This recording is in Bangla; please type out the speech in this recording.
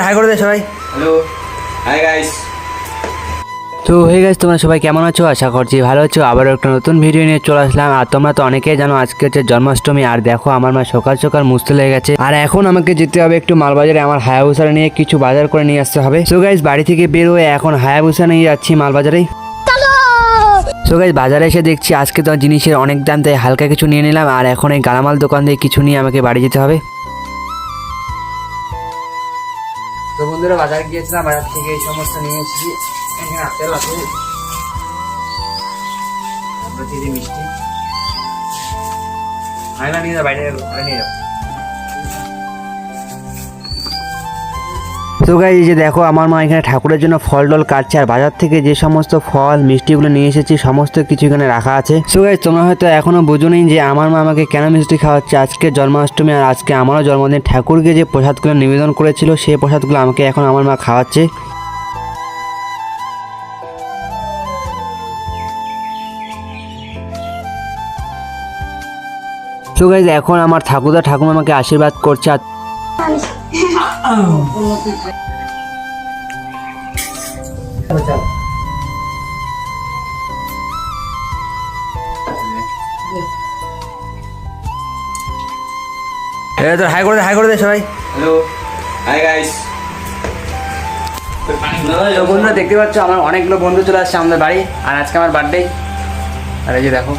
হাই করে দে সবাই। Hello, hi guys. তো হে গাইস, তোমরা সবাই কেমন আছো? আশা করছি ভালো আছো। আবার একটা নতুন ভিডিও নিয়ে চলে আসলাম। আর তোমরা তো অনেকেই জানো আজকে হচ্ছে জন্মাষ্টমী। আর দেখো আমার মা সকাল সকাল মুছতে লেগে গেছে। আর এখন আমাকে যেতে হবে একটু মালবাজারে, আমার হায়াবুসা নিয়ে কিছু বাজার করে নিয়ে আসতে হবে। সো গাইস, বাড়ি থেকে বের হয়ে এখন হায়াবুসা নিয়ে যাচ্ছি মালবাজারে। সো গাইস, বাজারে এসে দেখছি আজকে তো জিনিসের অনেক দাম, তাই হালকা কিছু নিয়ে নিলাম। আর এখন এই গালামাল দোকান থেকে কিছু নিয়ে আমাকে বাড়ি যেতে হবে। তো বন্ধুরা, বাজার গিয়েছিলাম, বাজার থেকে এই সমস্ত নিয়ে এসেছি। এখানে আপেল আছে, মিষ্টি আয়না নিয়ে যাও, বাইরে ঘরে নিয়ে যাও। তো গাইস, এই যে দেখো আমার মা এখানে ঠাকুরের জন্য ফল টল কাটছে। আর বাজার থেকে যে সমস্ত ফল মিষ্টিগুলো নিয়ে এসেছি সমস্ত কিছু এখানে রাখা আছে। সো গাইস, তোমরা হয়তো এখনো বুঝোনি যে আমার মা আমাকে কেন মিষ্টি খাওয়াচ্ছে। আজকে জন্মাষ্টমী, আর আজকে আমারও জন্মদিন। ঠাকুরকে যে প্রসাদগুলো নিবেদন করেছিল সেই প্রসাদগুলো আমাকে এখন আমার মা খাওয়াচ্ছে। তো গাইস, এখন আমার ঠাকুরদা ঠাকুমা আমাকে আশীর্বাদ করছে। আর তোর হাই করে দে সবাই। Hello, hi guys. বন্ধুরা দেখতে পাচ্ছ আমার অনেকগুলো বন্ধু চলে আসছে আমাদের বাড়ি। আর আজকে আমার বার্থডে। আর এই যে দেখো